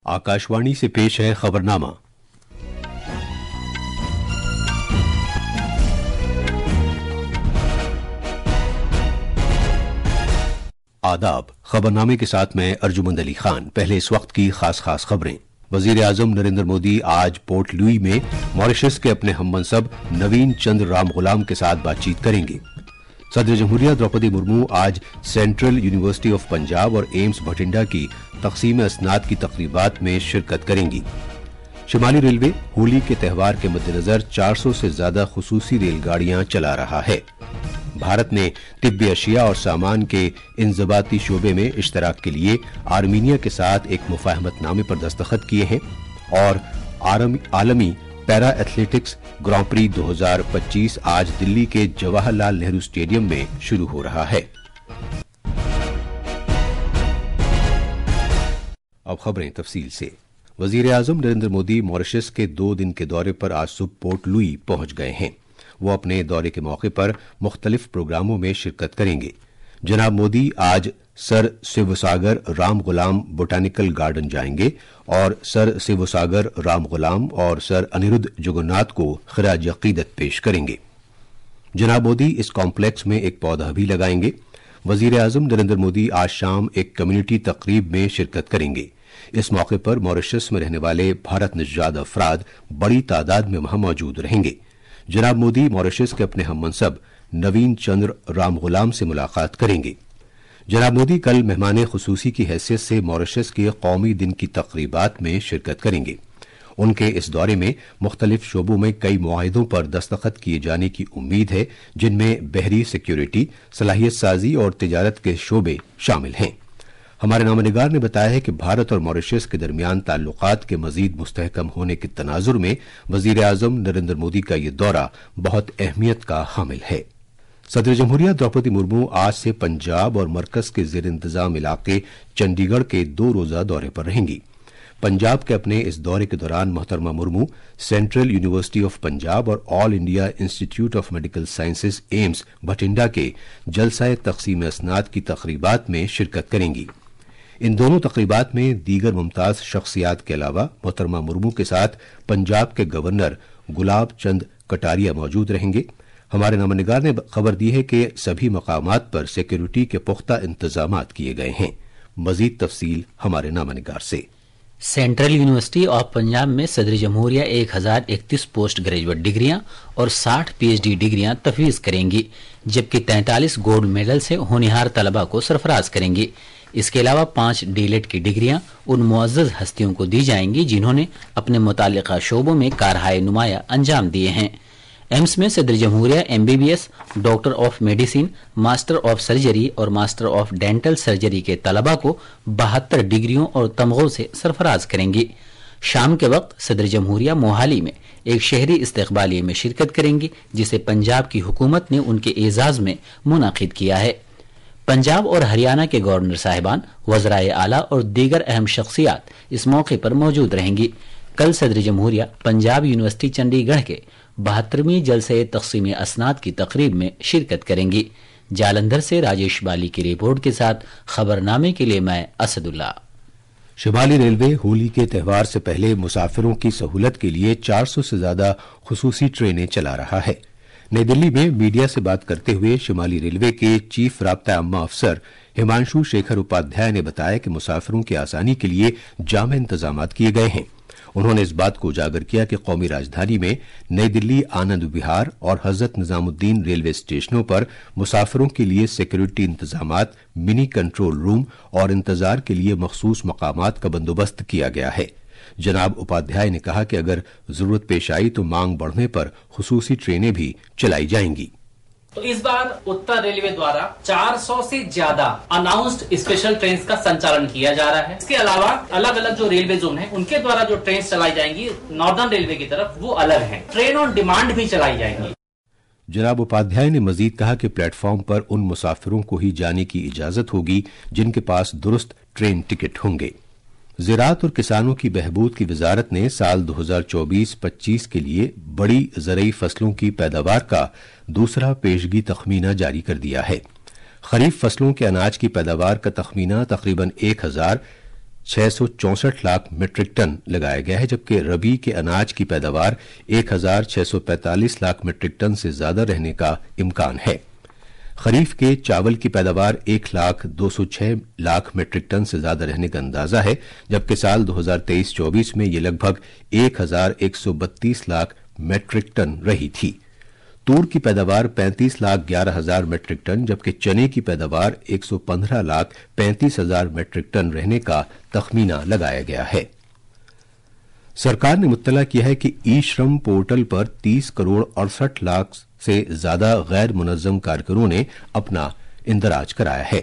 आकाशवाणी से पेश है खबरनामा। आदाब। खबरनामे के साथ मैं अर्जुमंद अली खान। पहले इस वक्त की खास खबरें। वजीर आजम नरेंद्र मोदी आज पोर्ट लुई में मॉरिशस के अपने हममनसब नवीन चंद्र राम गुलाम के साथ बातचीत करेंगे। सदर जमहूरिया द्रौपदी मुर्मू आज सेंट्रल यूनिवर्सिटी ऑफ पंजाब और एम्स भटिंडा की तकसीम असनाद की तकरीबात में शिरकत करेंगी। शिमाली रेलवे होली के त्यौहार के मद्देनजर 400 से ज्यादा खुसूसी रेलगाड़ियां चला रहा है। भारत ने तिब्बी अशिया और सामान के इंजबाती शोबे में इश्तराक के लिए आर्मीनिया के साथ एक मुफाहमतनामे पर दस्तखत किए हैं और आलमी पैरा एथलेटिक्स ग्रां प्री 2025 आज दिल्ली के जवाहरलाल नेहरू स्टेडियम में शुरू हो रहा है। अब खबरें तफसील से। वजीर आजम नरेंद्र मोदी मॉरिशस के 2 दिन के दौरे पर आज सुबह पोर्ट लुई पहुंच गए हैं। वो अपने दौरे के मौके पर मुख्तलिफ प्रोग्रामों में शिरकत करेंगे। जनाब मोदी आज सर शिवसागर राम गुलाम बोटानिकल गार्डन जाएंगे और सर शिवसागर राम गुलाम और सर अनिरुद्ध जगन्नाथ को खिराज अकीदत पेश करेंगे। जनाब मोदी इस कॉम्प्लेक्स में एक पौधा भी लगाएंगे। वजीर आजम नरेंद्र मोदी आज शाम एक कम्युनिटी तकरीब में शिरकत करेंगे। इस मौके पर मॉरिशस में रहने वाले भारत निजात अफराद बड़ी तादाद में वहां मौजूद रहेंगे। जनाब मोदी मॉरिशस के अपने हममनसब नवीन चंद्र राम गुलाम से मुलाकात करेंगे। जनाब मोदी कल मेहमान खुसूसी की हैसियत से मॉरिशस के कौमी दिन की तकरीबात में शिरकत करेंगे। उनके इस दौरे में मुख्तलिफ शोबों में कई मुआहिदों पर दस्तखत किए जाने की उम्मीद है, जिनमें बहरी सिक्योरिटी, सलाहियत साजी और तिजारत के शोबे शामिल हैं। हमारे नामनिगार ने बताया है कि भारत और मॉरिशस के दरमियान ताल्लुकात के मजीद मुस्तहकम होने के तनाजुर में वजीर आजम नरेंद्र मोदी का ये दौरा बहुत अहमियत का हामिल है। सदर जमहूरिया द्रौपदी मुर्मू आज से पंजाब और मरकज के जेर इंतजाम इलाके चंडीगढ़ के 2 रोजा दौरे पर रहेंगी। पंजाब के अपने इस दौरे के दौरान मोहतरमा Murmu central university of Punjab और all India institute of medical sciences AIIMS Bathinda के जलसाए तकसीम असनाद की तकरीबात में शिरकत करेंगी। इन दोनों तकरीबात में दीगर मुमताज शख्सियात के अलावा मोहतरमा मुर्मू के साथ पंजाब के गवर्नर गुलाब चंद कटारिया मौजूद रहेंगे। हमारे नामनिगार ने खबर दी है कि सभी मकामात पर सिक्योरिटी के पुख्ता इंतजामात किए गए हैं। मजीद तफसील हमारे नामनिगार से। सेंट्रल यूनिवर्सिटी ऑफ पंजाब में सदर जमहूरिया 1031 पोस्ट ग्रेजुएट डिग्रियां और 60 पीएचडी डिग्रियां तफवीज करेंगी, जबकि 43 गोल्ड मेडल से होनहार तलबा को सरफराज करेंगी। इसके अलावा 5 डीलेट की डिग्रियां उन मुअज़्ज़ज़ हस्तियों को दी जाएंगी जिन्होंने अपने मुतालिका शोबों में कारहाय नुमाया अंजाम दिए हैं। एम्स में सदर जमहूरिया MBBS, doctor of medicine, master of surgery और मास्टर ऑफ डेंटल सर्जरी के तलबा को 72 डिग्रियों और तमगों से सरफराज करेंगी। शाम के वक्त सदर जमहूरिया मोहाली में एक शहरी इस्तकबालिये में शिरकत करेंगी, जिसे पंजाब की हुकूमत ने उनके एजाज में मुनाकिद किया है। पंजाब और हरियाणा के गवर्नर साहिबान, वज़राए आला और दीगर अहम शख्सियात इस मौके पर मौजूद रहेंगी। कल सदर जमहूरिया पंजाब यूनिवर्सिटी चंडीगढ़ के 72वीं जलसे तक़सीम असनाद की तकरीब में शिरकत करेंगी। जालंधर से राजेश बाली की रिपोर्ट के साथ खबरनामे के लिए मैं असदुल्ला। शिमाली रेलवे होली के त्यौहार से पहले मुसाफिरों की सहूलत के लिए 400 से ज्यादा खुसूसी ट्रेनें चला रहा है। नई दिल्ली में मीडिया से बात करते हुए शिमाली रेलवे के चीफ राब्ता अम्मा अफसर हिमांशु शेखर उपाध्याय ने बताया कि मुसाफिरों की आसानी के लिए जामे इंतजाम किए गए हैं। उन्होंने इस बात को उजागर किया कि कौमी राजधानी में नई दिल्ली आनंद विहार और हजरत निजामुद्दीन रेलवे स्टेशनों पर मुसाफिरों के लिए सिक्योरिटी इंतजामात, मिनी कंट्रोल रूम और इंतजार के लिए मखसूस मकामात का बंदोबस्त किया गया है। जनाब उपाध्याय ने कहा कि अगर जरूरत पेश आई तो मांग बढ़ने पर खुसूसी ट्रेनें भी चलाई जाएंगी। तो इस बार उत्तर रेलवे द्वारा 400 से ज्यादा अनाउंस्ड स्पेशल ट्रेन का संचालन किया जा रहा है। इसके अलावा अलग अलग जो रेलवे जोन है उनके द्वारा जो ट्रेन चलाई जाएंगी नॉर्दर्न रेलवे की तरफ, वो अलग है। ट्रेन ऑन डिमांड भी चलाई जाएंगी। जनाब उपाध्याय ने मजीद कहा कि प्लेटफॉर्म पर उन मुसाफिरों को ही जाने की इजाजत होगी जिनके पास दुरुस्त ट्रेन टिकट होंगे। ज़राअत और किसानों की बहबूद की वजारत ने साल 2024-25 के लिए बड़ी ज़रई फसलों की पैदावार का दूसरा पेशगी तखमीना जारी कर दिया है। खरीफ फसलों के अनाज की पैदावार का तखमीना तकरीबन 664 लाख मीट्रिक टन लगाया गया है, जबकि रबी के अनाज की पैदावार 1645 लाख मीट्रिक टन से ज्यादा रहने का इम्कान है। खरीफ के चावल की पैदावार 1,206 लाख मीट्रिक टन से ज्यादा रहने का अंदाजा है, जबकि साल 2023-24 में ये लगभग 1,132 लाख मीट्रिक टन रही थी। तूर की पैदावार 35,11,000 मीट्रिक टन, जबकि चने की पैदावार 115,35,000 मीट्रिक टन रहने का तखमीना लगाया गया है। सरकार ने मुत्तला किया है कि ई श्रम पोर्टल पर 30 करोड़ 68 लाख से ज्यादा गैर मुनज्जम कारकुनों ने अपना इंदराज कराया है।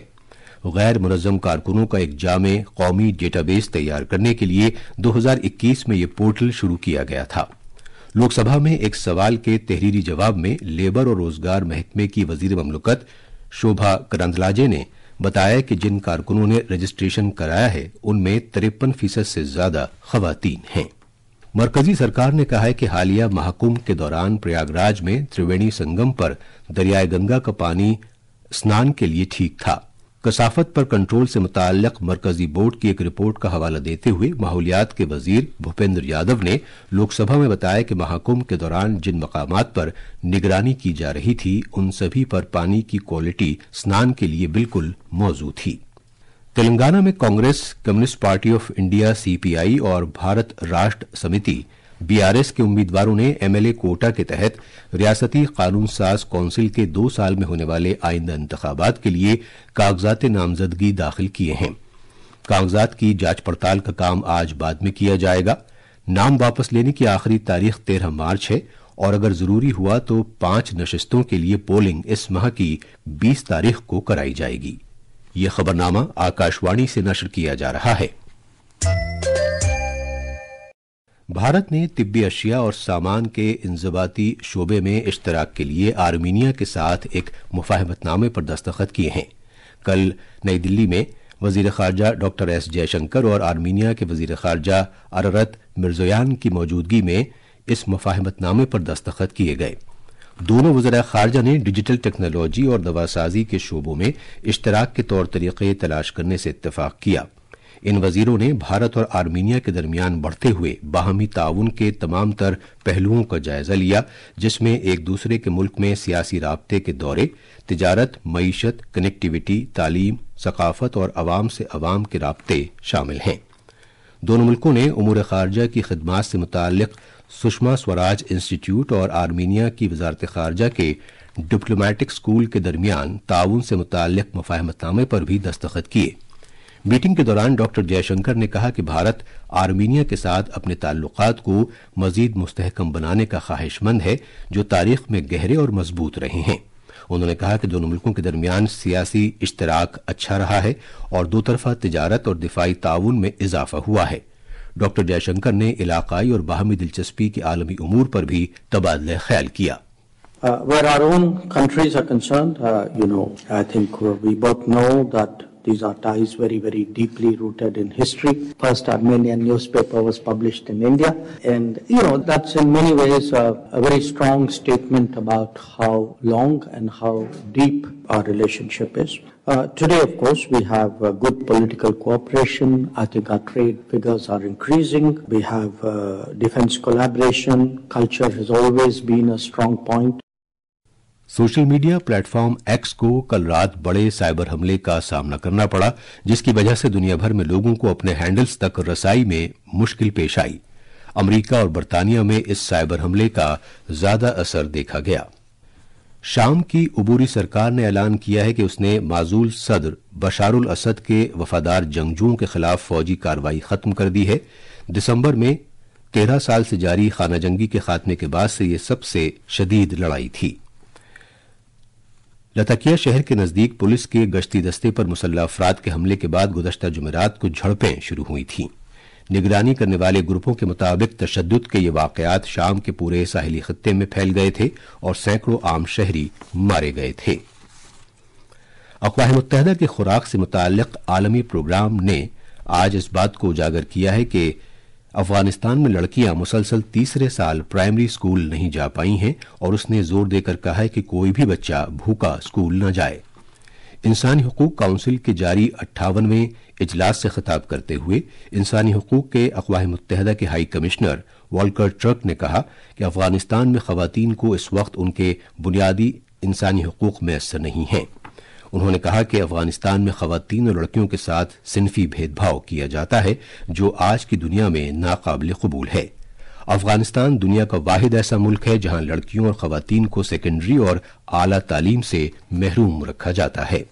गैर मुनज्जम कारकुनों का एक जामे कौमी डेटाबेस तैयार करने के लिए 2021 में यह पोर्टल शुरू किया गया था। लोकसभा में एक सवाल के तहरीरी जवाब में लेबर और रोजगार महकमे की वजीर ममलकत शोभा करंदलाजे ने बताया कि जिन कारकुनों ने रजिस्ट्रेशन कराया है उनमें 53% से ज्यादा खवातीन हैं। मरकजी सरकार ने कहा है कि हालिया महाकुंभ के दौरान प्रयागराज में त्रिवेणी संगम पर दरियाए गंगा का पानी स्नान के लिए ठीक था। कसाफत पर कंट्रोल से मुताल्लिक मरकजी बोर्ड की एक रिपोर्ट का हवाला देते हुए माहौलियात के वजीर भूपेंद्र यादव ने लोकसभा में बताया कि महाकुंभ के दौरान जिन मकामात पर निगरानी की जा रही थी उन सभी पर पानी की क्वालिटी स्नान के लिए बिल्कुल मौजू थी। तेलंगाना में Congress, communist party of India CPI और भारत राष्ट्र समिति बीआरएस के उम्मीदवारों ने एमएलए कोटा के तहत रियासती कानून साज कौंसिल के 2 साल में होने वाले आइंदा इंतखाबात के लिए कागजात नामजदगी दाखिल किए हैं। कागजात की जांच पड़ताल का काम आज बाद में किया जाएगा। नाम वापस लेने की आखिरी तारीख 13 मार्च है और अगर जरूरी हुआ तो 5 नशिस्तों के लिए पोलिंग इस माह की 20 तारीख को कराई जाएगी। यह खबरनामा आकाशवाणी से नशर किया जा रहा है। भारत ने तिब्बी अशिया और सामान के इंजबाती शोबे में इश्तराक के लिए आर्मीनिया के साथ एक मुफाहमतनामे पर दस्तखत किए हैं। कल नई दिल्ली में वजीर खारजा डॉक्टर एस जयशंकर और आर्मीनिया के वजीर खारजा अररत मिर्जोयान की मौजूदगी में इस मुफाहमतनामे पर दस्तखत किए गए। दोनों वज़ीर खारजा ने डिजिटल टेक्नोलॉजी और दवासाजी के शोबों में इश्तराक के तौर तरीके तलाश करने से इत्तफाक किया। इन वजीरों ने भारत और आर्मीनिया के दरमियान बढ़ते हुए बाहमी ताउन के तमाम तर पहलुओं का जायजा लिया, जिसमें एक दूसरे के मुल्क में सियासी राब्ते के दौरे, तिजारत, मईशत, कनेक्टिविटी, तालीम, सकाफत और अवाम से अवाम के राब्ते शामिल हैं। दोनों मुल्कों ने उमूर खारजा की खिदमात से मुताल्लिक सुषमा स्वराज इंस्टीट्यूट और आर्मीनिया की वजारत खारजा के डिप्लोमेटिक स्कूल के दरमियान ताउन से मुताल्लिक मुफाहमतनामे पर भी दस्तखत किए। मीटिंग के दौरान डॉक्टर जयशंकर ने कहा कि भारत आर्मीनिया के साथ अपने ताल्लुकात को मजीद मुस्तहकम बनाने का ख्वाहिशमंद है, जो तारीख में गहरे और मजबूत रहे हैं। उन्होंने कहा कि दोनों मुल्कों के दरमियान सियासी इश्तराक अच्छा रहा है और दो तरफा तिजारत और दिफाई ताउन में इजाफा हुआ है। डॉक्टर जयशंकर ने इलाकाई और बाहमी दिलचस्पी के आलमी उमूर पर भी तबादला ख्याल किया। Where our own countries are concerned, I think we both know that these are ties very, very deeply rooted in history. First Armenian newspaper was published in India, and that's in many ways a very strong statement about how long and how deep our relationship is. Today, of course, we have good political cooperation. I think our trade figures are increasing. We have defense collaboration. Culture has always been a strong point. Social media platform x को कल रात बड़े cyber हमले का सामना करना पड़ा, जिसकी वजह से दुनिया भर में लोगों को अपने हैंडल्स तक रसाई में मुश्किल पेश आई। अमेरिका और बरतानिया में इस साइबर हमले का ज्यादा असर देखा गया। शाम की उबूरी सरकार ने ऐलान किया है कि उसने माजूल सदर बशारुल असद के वफादार जंगजुओं के खिलाफ फौजी कार्रवाई खत्म कर दी है। दिसंबर में 13 साल से जारी खाना जंगी के खात्मे के बाद से यह सबसे शदीद लड़ाई थी। लताकिया शहर के नजदीक पुलिस के गश्ती दस्ते पर मुसल्लह अफराद के हमले के बाद गुज़श्ता जुमेरात को झड़पें शुरू हुई थीं। निगरानी करने वाले ग्रुपों के मुताबिक तशद्दुद के ये वाकयात शाम के पूरे साहिली खत्ते में फैल गए थे और सैकड़ों आम शहरी मारे गए थे। अक़वाम मुत्तहिदा के खुराक से मुताल्लिक आलमी प्रोग्राम ने आज इस बात को उजागर किया है कि अफगानिस्तान में लड़कियां मुसलसल तीसरे साल प्राइमरी स्कूल नहीं जा पाई हैं और उसने जोर देकर कहा है कि कोई भी बच्चा भूखा स्कूल न जाए। انسانی حقوق کونسل کے جاری 58ویں اجلاس سے خطاب کرتے ہوئے انسانی حقوق کے اقوام متحدہ کے ہائی کمشنر والکر ٹرک نے کہا کہ افغانستان میں خواتین کو اس وقت ان کے بنیادی انسانی حقوق میسر نہیں ہیں۔ انہوں نے کہا کہ افغانستان میں خواتین اور لڑکیوں کے ساتھ صنفی بھید بھاؤ کیا جاتا ہے جو آج کی دنیا میں ناقابل قبول ہے۔ افغانستان دنیا کا واحد ایسا ملک ہے جہاں لڑکیوں اور خواتین کو سیکنڈری اور اعلی تعلیم سے محروم رکھا جاتا ہے۔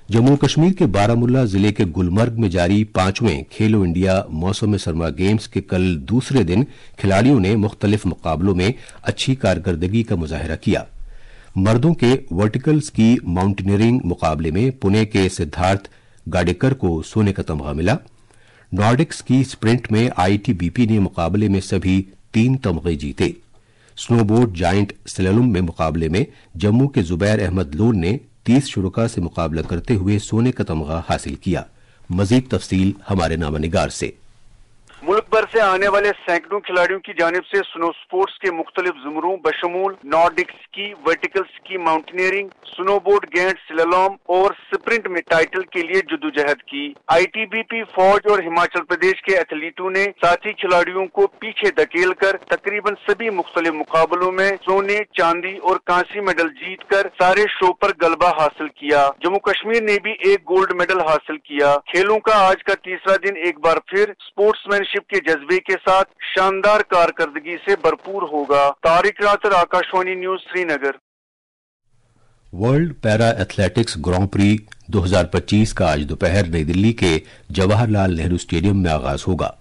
جموں کشمیر کے بارامولہ ضلع کے گلمرگ میں جاری 5ویں کھیلو انڈیا موسم سرما گیمز کے کل دوسرے دن کھلاڑیوں نے مختلف مقابلوں میں اچھی کارکردگی کا مظاہرہ کیا۔ مردوں کے ورٹیکل سکی ماؤنٹینئرنگ مقابلے میں پونے کے سدھارتھ گاڈیکر کو سونے کا تمغہ ملا۔ نارڈک سکی سپرنٹ میں آئی ٹی بی پی نے مقابلے میں سبھی 3 تمغے جیتے۔ سنو بورڈ جائنٹ سلالم میں مقابلے میں جموں کے زبیر احمد لون نے 30 شرکاء سے مقابلہ کرتے ہوئے سونے کا تمغہ حاصل کیا۔ مزید تفصیل ہمارے نامہ نگار سے۔ ملک بھر سے آنے والے سینکڑوں کھلاڑیوں کی جانب سے سنو سپورٹس کے مختلف زمروں بشمول نارڈک سکی، ورٹیکل سکی ماؤنٹینئرنگ، سنو بورڈ گینٹ سلالوم اور سپرنٹ میں ٹائٹل کے لیے جدوجہد کی۔ آئی ٹی بی پی فوج اور ہماچل پردیش کے ایتھلیٹوں نے ساتھی کھلاڑیوں کو پیچھے دھکیل کر تقریباً سبھی مختلف مقابلوں میں سونے، چاندی اور کانسی میڈل جیت کر سارے شو پر غلبہ حاصل کیا۔ جموں کشمیر نے بھی ایک گولڈ میڈل حاصل کیا۔ کھیلوں کا آج کا تیسرا دن ایک بار پھر اسپورٹس مین شپ کے جذبے کے ساتھ شاندار کارکردگی سے بھرپور ہوگا۔ طارق راتر، آکاشوانی نیوز، سری نگر۔ ورلڈ پیرا ایتھلیٹکس گراں پری 2025 کا آج دوپہر نئی دلی کے جواہر لال نہرو اسٹیڈیم میں آغاز ہوگا۔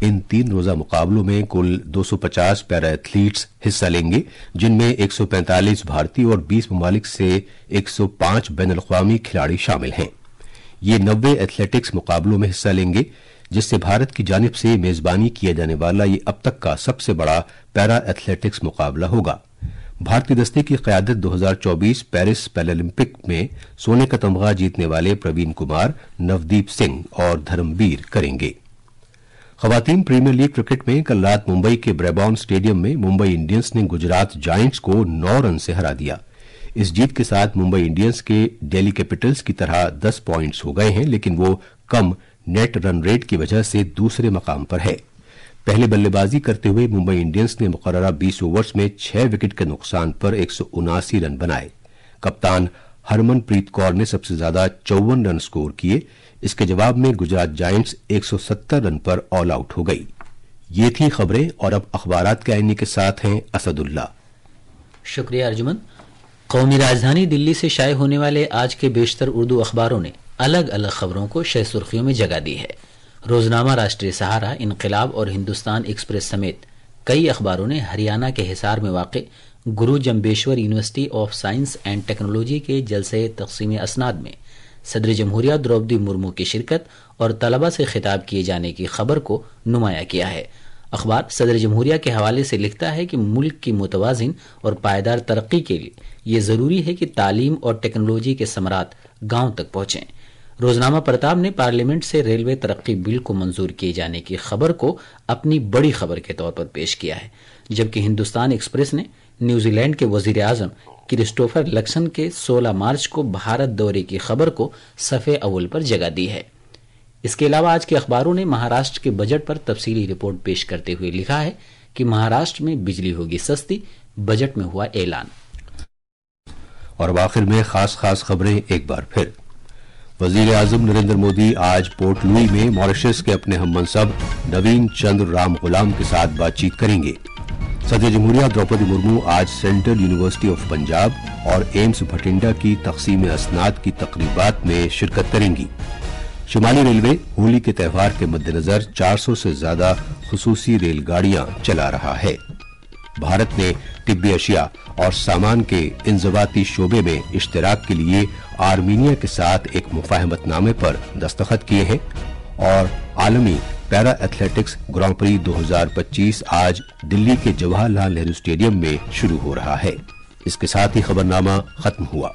ان 3 روزہ مقابلوں میں کل 250 پیرا ایتھلیٹس حصہ لیں گے، جن میں 145 بھارتی اور 20 ممالک سے 105 بین الاقوامی کھلاڑی شامل ہیں۔ یہ 90 ایتھلیٹکس مقابلوں میں حصہ لیں گے، جس سے بھارت کی جانب سے میزبانی کیا جانے والا یہ اب تک کا سب سے بڑا پیرا ایتھلیٹکس مقابلہ ہوگا۔ بھارتی دستے کی قیادت 2024 پیرس پیرالمپک میں سونے کا تمغہ جیتنے والے پروین کمار، نودیپ سنگھ اور دھرمبیر کریں گے۔ خواتین پریمیئر لیگ کرکٹ میں کل رات ممبئی کے بریبون اسٹیڈیم میں ممبئی انڈینز نے گجرات جائنٹس کو 9 رن سے ہرا دیا۔ اس جیت کے ساتھ ممبئی انڈینز کے ڈیلی کیپٹلز کی طرح 10 پوائنٹس ہو گئے ہیں، لیکن وہ کم نیٹ رن ریٹ کی وجہ سے دوسرے مقام پر ہے۔ پہلے بلے بازی کرتے ہوئے ممبئی انڈینز نے مقررہ 20 اوورز میں 6 وکٹ کے نقصان پر 179 رن بنائے۔ کپتان ہرمن پریت کور نے سب سے زیادہ 54 رن سکور کیے۔ اس کے جواب میں گجرات جائنٹس 170 رن پر آل آؤٹ ہو گئی۔ یہ تھی خبریں، اور اب اخبارات کے آئینے کے ساتھ ہیں اسد اللہ۔ شکریہ ارجمن۔ قومی راجدھانی دلی سے شائع ہونے والے آج کے بیشتر اردو اخباروں نے الگ الگ خبروں کو شہ سرخیوں میں جگہ دی ہے۔ روزنامہ راشٹریہ سہارا، انقلاب اور ہندوستان ایکسپریس سمیت کئی اخباروں نے ہریانہ کے حصار میں واقع Guru Jambheshwar university of science and technology کے جلسے تقسیم اسناد میں صدر جمہوریہ دروپدی مرمو کی شرکت اور طلبہ سے خطاب کیے جانے کی خبر کو نمایاں کیا ہے۔ اخبار صدر جمہوریہ کے حوالے سے لکھتا ہے کہ ملک کی متوازن اور پائیدار ترقی کے لیے یہ ضروری ہے کہ تعلیم اور ٹیکنالوجی کے ثمرات گاؤں تک پہنچیں۔ روزنامہ پرتاب نے پارلیمنٹ سے ریلوے ترقی بل کو منظور کیے جانے کی خبر کو اپنی بڑی خبر کے طور پر پیش کیا ہے، جبکہ ہندوستان ایکسپریس نے نیوزی لینڈ کے وزیر اعظم کرسٹوفر لکسن کے 16 مارچ کو بھارت دورے کی خبر کو صفحے اول پر جگہ دی ہے۔ اس کے علاوہ آج کے اخباروں نے مہاراشٹر کے بجٹ پر تفصیلی رپورٹ پیش کرتے ہوئے لکھا ہے کہ مہاراشٹر میں بجلی ہوگی سستی، بجٹ میں ہوا اعلان۔ اور آخر میں خاص خبریں ایک بار پھر۔ وزیر اعظم نریندر مودی آج پورٹ لوئی میں ماریشس کے اپنے ہم منصب نوین چندر رام غلام کے ساتھ بات چیت کریں گے۔ صدر جمہوریہ دروپدی مرمو آج سینٹرل یونیورسٹی آف پنجاب اور ایمس بھٹنڈا کی تقسیم اسناد کی تقریبات میں شرکت کریں گی۔ شمالی ریلوے ہولی کے تہوار کے مد نظر 400 سے زیادہ خصوصی ریل گاڑیاں چلا رہا ہے۔ بھارت نے طبی اشیاء اور سامان کے انضباطی شعبے میں اشتراک کے لیے آرمینیا کے ساتھ ایک مفاہمت نامے پر دستخط کیے ہیں، اور عالمی پیرا ایتھلیٹکس گراں پری 2025 آج دلی کے جواہر لال نہرو اسٹیڈیم میں شروع ہو رہا ہے۔ اس کے ساتھ ہی خبرنامہ ختم ہوا۔